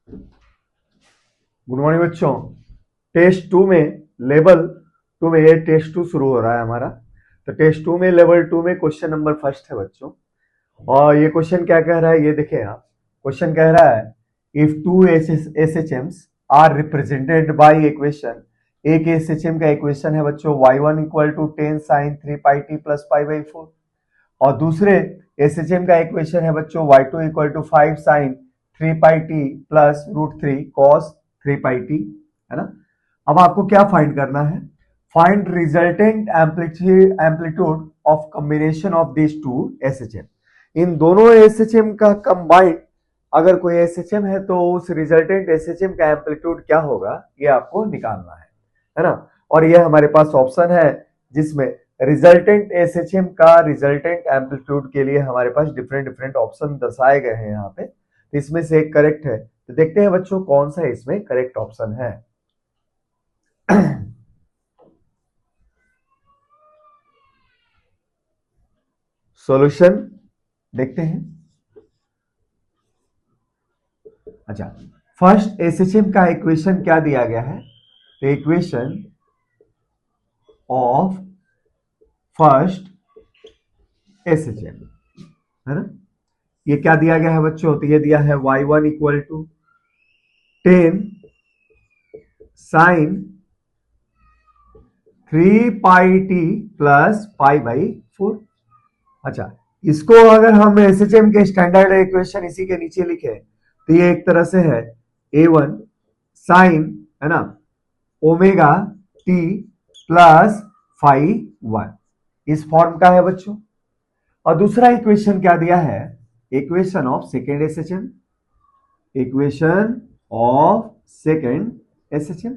Good morning बच्चों। Test to में level two में ये टेस्ट टू शुरू हो रहा है हमारा। तो टेस्ट टू में लेवल टू में क्वेश्चन नंबर फर्स्ट है बच्चों। और ये क्वेश्चन क्या कह रहा है ये देखें आप। क्वेश्चन कह रहा है if two S H Ms are represented by equation. एक एस एच एम का इक्वेशन है बच्चों y1 equal to 10 sine 3 pi t plus pi by 4। और दूसरे एस एच एम का इक्वेशन है बच्चों y2 equal to 5 sine 3 pi t plus root 3 cos 3 pi t, है ना। अब आपको क्या फाइंड करना है? Find resultant amplitude of combination of this two S H M. इन दोनों एस एच एम का कंबाइंड अगर कोई एस एच एम है तो उस रिजल्टेंट एस एच एम का एम्पलीट्यूड क्या होगा ये आपको निकालना है ना। और ये हमारे पास ऑप्शन है जिसमें रिजल्टेंट एसएचएम का रिजल्टेंट एम्पलीट्यूड के लिए हमारे पास डिफरेंट डिफरेंट ऑप्शन दर्शाए गए हैं यहाँ पे। तो इसमें से एक करेक्ट है, तो देखते हैं बच्चों कौन सा इसमें करेक्ट ऑप्शन है। सॉल्यूशन देखते हैं। अच्छा, फर्स्ट एसएचएम का इक्वेशन क्या दिया गया है? तो इक्वेशन ऑफ फर्स्ट एसएचएम, है ना। ये क्या दिया गया है बच्चों? तो ये दिया है y1 equal to 10 sine 3 pi t plus pi by 4। अच्छा, इसको अगर हम एसएचएम के स्टैंडर्ड इक्वेशन इसी के नीचे लिखे तो ये एक तरह से है a1 साइन, है ना, ओमेगा टी प्लस फाइव 1, इस फॉर्म का है बच्चों। और दूसरा इक्वेशन क्या दिया है? Equation of second SHM, equation of second SHM.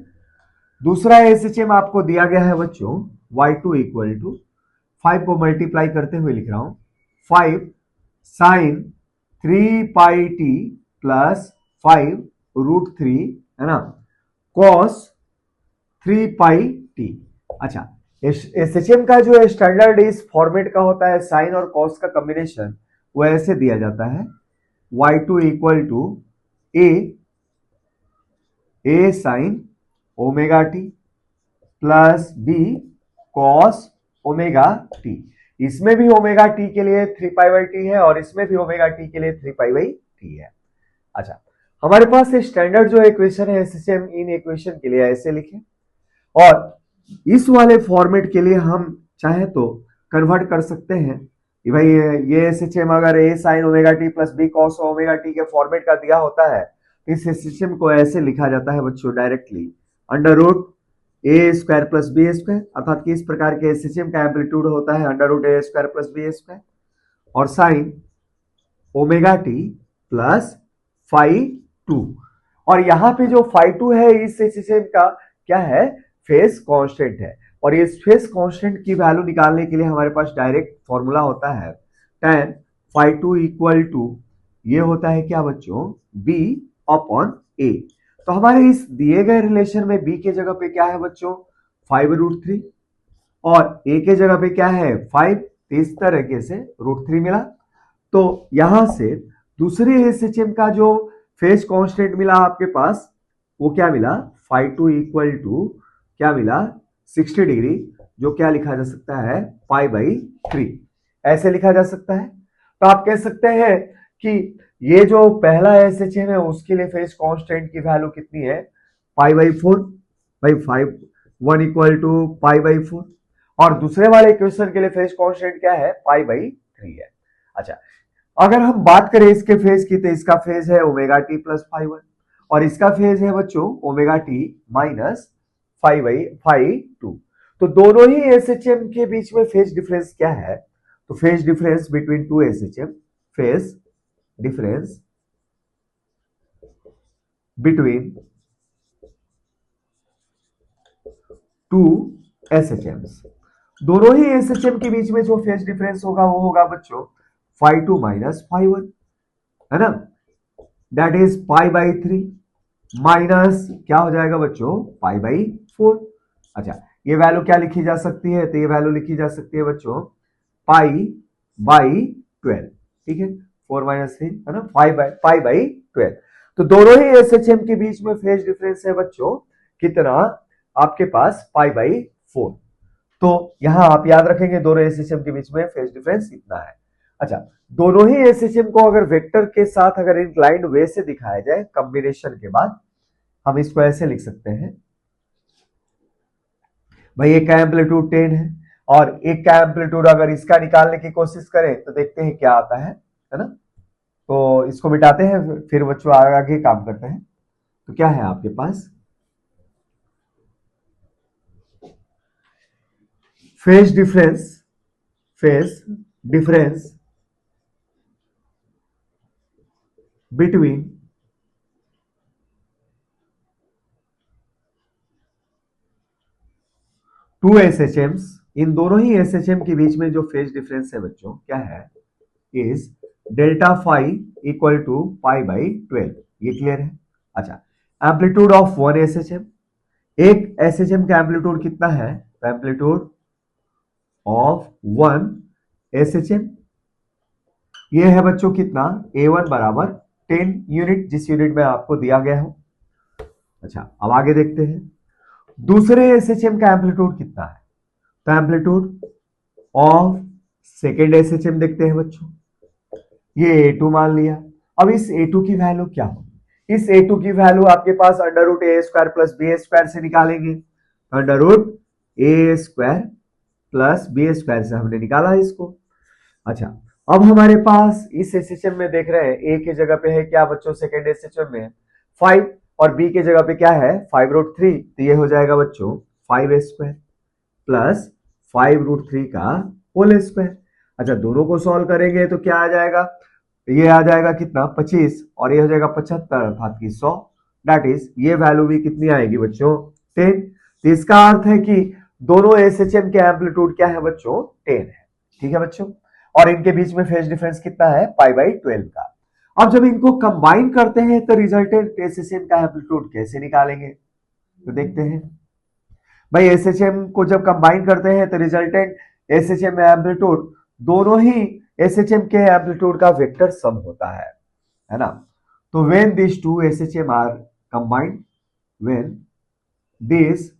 दूसरा एसएचएम आपको दिया गया है बच्चों y2 इक्वल टू 5 को मल्टीप्लाई करते हुए लिख रहा हूं 5 sine 3 pi t plus 5 root 3, है ना, कॉस 3 पाई टी। अच्छा, एसएचएम का जो स्टैंडर्ड इस फॉर्मेट का होता है साइन और कॉस का कॉम्बिनेशन, वो ऐसे दिया जाता है y2 equal to a sine omega t plus B cos omega t. इसमें भी ओमेगा टी के लिए 3 पाई बाई टी है और इसमें भी ओमेगा टी के लिए 3 पाई बाई टी है। अच्छा, हमारे पास स्टैंडर्ड जो इक्वेशन है एसएचएम इन इक्वेशन के लिए ऐसे लिखे, और इस वाले फॉर्मेट के लिए हम चाहे तो कन्वर्ट कर सकते हैं कि भाई ये एसएचएम अगर A sine omega t plus B cos omega t के फॉर्मेट का दिया होता है, इस एसएचएम को ऐसे लिखा जाता है बच्चों डायरेक्टली अंडर रूट ए स्क्वायर प्लस बी स्क्वायर, अर्थात कि इस प्रकार के एसएचएम का एम्पलीट्यूड होता है अंडर रूट ए स्क्वायर प्लस बी स्क्वायर और sign omega t plus five 2। और यहां पे जो फाइव 2 है इस एसएचएम का क्या है? फेज कांस्टेंट है। और इस फेज कांस्टेंट की वैल्यू निकालने के लिए हमारे पास डायरेक्ट फॉर्मूला होता है tan फाइव 2 इक्वल टू ये होता है क्या बच्चों? b upon a। तो हमारे इस दिए गए रिलेशन में b के जगह पे क्या है बच्चों? 5 रूट 3 और a के जगह पे क्या है? 5। इस तरीके से रूट 3 मिला। तो यहां से दूसरे एसएचएम का जो फेज कांस्टेंट मिला आपके पास वो क्या मिला? फाइव 2 इक्वल टू क्या मिला? 60 डिग्री, जो क्या लिखा जा सकता है? पाई बाई 3, ऐसे लिखा जा सकता है। तो आप कह सकते हैं कि ये जो पहला एसएचएम है उसके लिए फेज कांस्टेंट की वैल्यू कितनी है? पाई बाई 4, भाई 5 1 इक्वल टू पाई बाई 4। और दूसरे वाले इक्वेशन के लिए फेज कांस्टेंट क्या है? पाई बाई 3 है। अच्छा, अगर हम बात करें इसके फेज की तो इसका फेज है ओमेगा टी प्लस फाइव 1 और इसका फेज है बच्चों ओमेगा टी माइनस 5/2। तो दोनों ही एसएचएम के बीच में फेज डिफरेंस क्या है? तो phase difference between two SHM, phase difference between two SHMs, दोनों ही एसएचएम के बीच में जो फेज डिफरेंस होगा वो होगा बच्चों 5/2 माइनस 5/1, है ना, that is pi by 3 minus क्या हो जाएगा बच्चों? पाई बाई 4। अच्छा, ये वैल्यू क्या लिखी जा सकती है? तो ये वैल्यू लिखी जा सकती है बच्चों पाई बाई 12। ठीक है, 4 माइनस 3, है ना, पाई बाई 12। तो दोनों ही एसएचएम के बीच में फेज डिफरेंस है बच्चों कितना, आपके पास π/4। तो यहां आप याद रखेंगे दोनों एसएचएम के बीच में फेज डिफरेंस इतना है। अच्छा, दोनों ही एसएचएम को अगर वेक्टर के साथ अगर इंक्लाइंड वे से दिखाया जाए कॉम्बिनेशन के बाद, हम इसको ऐसे लिख सकते हैं, भाई एक का एम्पलीट्यूड 10 है और एक का एम्पलीट्यूड अगर इसका निकालने की कोशिश करें तो देखते हैं क्या आता है ना। तो इसको मिटाते हैं फिर बच्चों आगे काम करते हैं। तो क्या है आपके पास, फेज डिफरेंस बिटवीन टू एसएचएम्स, इन दोनों ही एसएचएम के बीच में जो फेज डिफरेंस है बच्चों क्या है, is delta phi equal to π/12। ये क्लियर है। अच्छा, एम्पलीट्यूड ऑफ वन एसएचएम, एक एसएचएम का एम्पलीट्यूड कितना है, तो एम्पलीट्यूड ऑफ वन एसएचएम ये है बच्चों कितना, A1 बराबर 10 यूनिट, जिस यूनिट में आपको दिया गया हो। अच्छा, अब आगे देखते हैं दूसरे एसएचएम का एम्पलीट्यूड कितना है, तो एम्पलीट्यूड ऑफ सेकेंड एसएचएम देखते हैं बच्चों, ये A2 मान लिया। अब इस A2 की वैल्यू क्या होगी, इस A2 की वैल्यू आपके पास √a² प्लस b² से निकालेंगे। √a² प्लस b² से हमने निकाला इसको। अच्छा, अब हमारे पास इस एसएचएम में देख रहे हैं ए की जगह पे है क्या बच्चों, सेकेंड एसएचएम में 5 और बी की जगह पे क्या है 5√3, तो ये हो जाएगा बच्चों 5a² प्लस 5√3 का होल स्क्वायर। अच्छा, दोनों को सॉल्व करेंगे तो क्या आ जाएगा, ये आ जाएगा कितना 25 और ये हो जाएगा 75 घात की 100, दैट इज ये वैल्यू भी कितनी आएगी बच्चों 10। तो इसका अर्थ है कि दोनों एसएचएम के एम्पलीट्यूड क्या है बच्चों 10 है। ठीक है बच्चों, और इनके बीच में फेज डिफरेंस कितना है π/12 का। अब जब इनको कंबाइन करते हैं तो रिजल्टेंट एसएचएम का एम्पलीट्यूड कैसे निकालेंगे, तो देखते हैं भाई एसएचएम को जब कंबाइन करते हैं तो रिजल्टेंट एसएचएम एम्पलीट्यूड दोनों ही एसएचएम के एम्पलीट्यूड का वेक्टर सम होता है ना। तो when this two SHM are combined, when this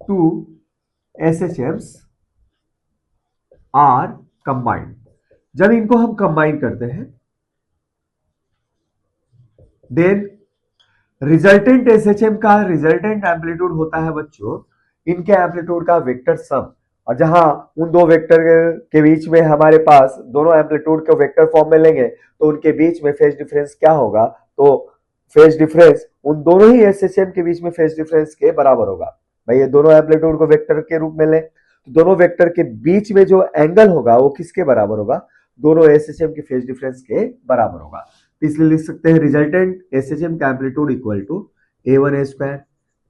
two SHMs are combined, जब इनको हम कंबाइन करते हैं देन रिजल्टेंट एसएचएम का रिजल्टेंट एम्पलीट्यूड होता है बच्चों इनके एम्पलीट्यूड का वेक्टर सम। और जहां उन दो वेक्टर के बीच में हमारे पास दोनों एम्पलीट्यूड को वेक्टर फॉर्म में लेंगे तो उनके बीच में फेज डिफरेंस क्या होगा, तो फेज डिफरेंस उन दोनों ही एसएचएम के बीच में फेज डिफरेंस के बराबर होगा। भाई ये दोनों एम्पलीट्यूड को वेक्टर के रूप में लें तो दोनों वेक्टर के बीच में जो एंगल होगा वो किसके बराबर होगा, दोनों एसएचएम के फेज डिफरेंस के बराबर होगा। इसलिए लिख सकते हैं रिजल्टेंट एसएचएम का amplitude equal to a1a²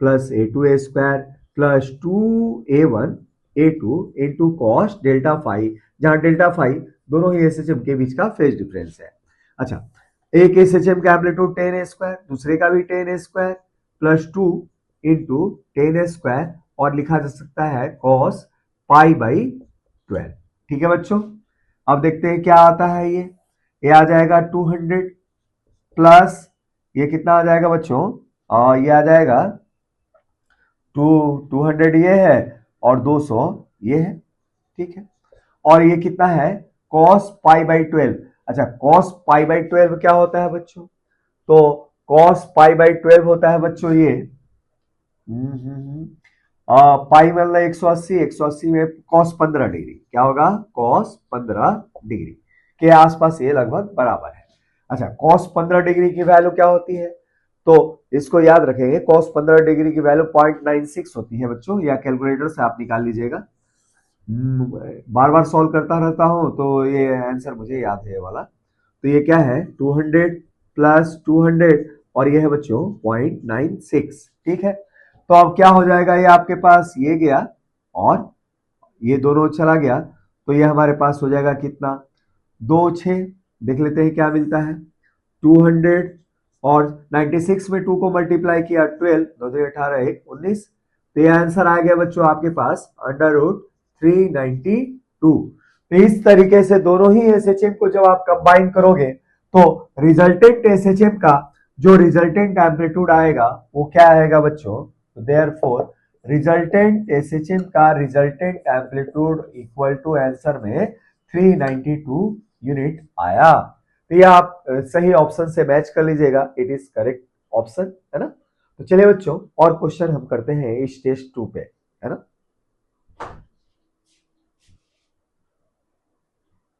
plus a2a² plus 2a1a2 into cos delta phi, जहां डेल्टा फाई दोनों ही एसएचएम के बीच का फेज डिफरेंस है। अच्छा, एक एसएचएम का एम्पलीट्यूड 10a², दूसरे का भी 10a² प्लस 2 इंटू 10a² और लिखा जा सकता है कॉस π/12। ठीक है बच्चों, अब देखते हैं क्या आता है। ये आ जाएगा 200 प्लस ये कितना आ जाएगा बच्चों, ये आ जाएगा 200 ये है और 200 ये है। ठीक है, और ये कितना है cos π/12। अच्छा, cos π/12 क्या होता है बच्चों, तो cos π/12 होता है बच्चों ये पाई मतलब 180, 180 में cos 15 डिग्री क्या होगा, cos 15 डिग्री के आसपास ये लगभग बराबर है। अच्छा, cos 15 डिग्री की वैल्यू क्या होती है, तो इसको याद रखेंगे cos 15 डिग्री की वैल्यू 0.96 होती है बच्चों, या कैलकुलेटर से आप निकाल लीजिएगा। बार बार सॉल्व करता रहता हूं तो ये आंसर मुझे याद है ये वाला। तो ये क्या है 200 प्लस 200 और ये है बच्चों 0.96। ठीक है, तो अब क्या हो जाएगा, ये आपके पास ये गया और ये दोनों चला गया, तो ये हमारे पास हो जाएगा कितना 2×6। देख लेते हैं क्या मिलता है, 200 और 96 में 2 को मल्टीप्लाई किया 12, 2 18 1 19, तो ये आंसर आ गया बच्चों आपके पास √392। तो इस तरीके से दोनों ही एसएचएम को जब आप कंबाइन करोगे तो रिजल्टेंट एसएचएम का जो रिजल्टेंट एम्पलीट्यूड आएगा वो क्या आएगा बच्चों, तो देयरफॉर रिजल्टेंट एसएचएम का resultant amplitude equal to answer में 392 यूनिट आया। तो ये आप सही ऑप्शन से मैच कर लीजिएगा, इट इज करेक्ट ऑप्शन, है ना। तो चलिए बच्चों और क्वेश्चन हम करते हैं इस टेस्ट 2 पे, है ना।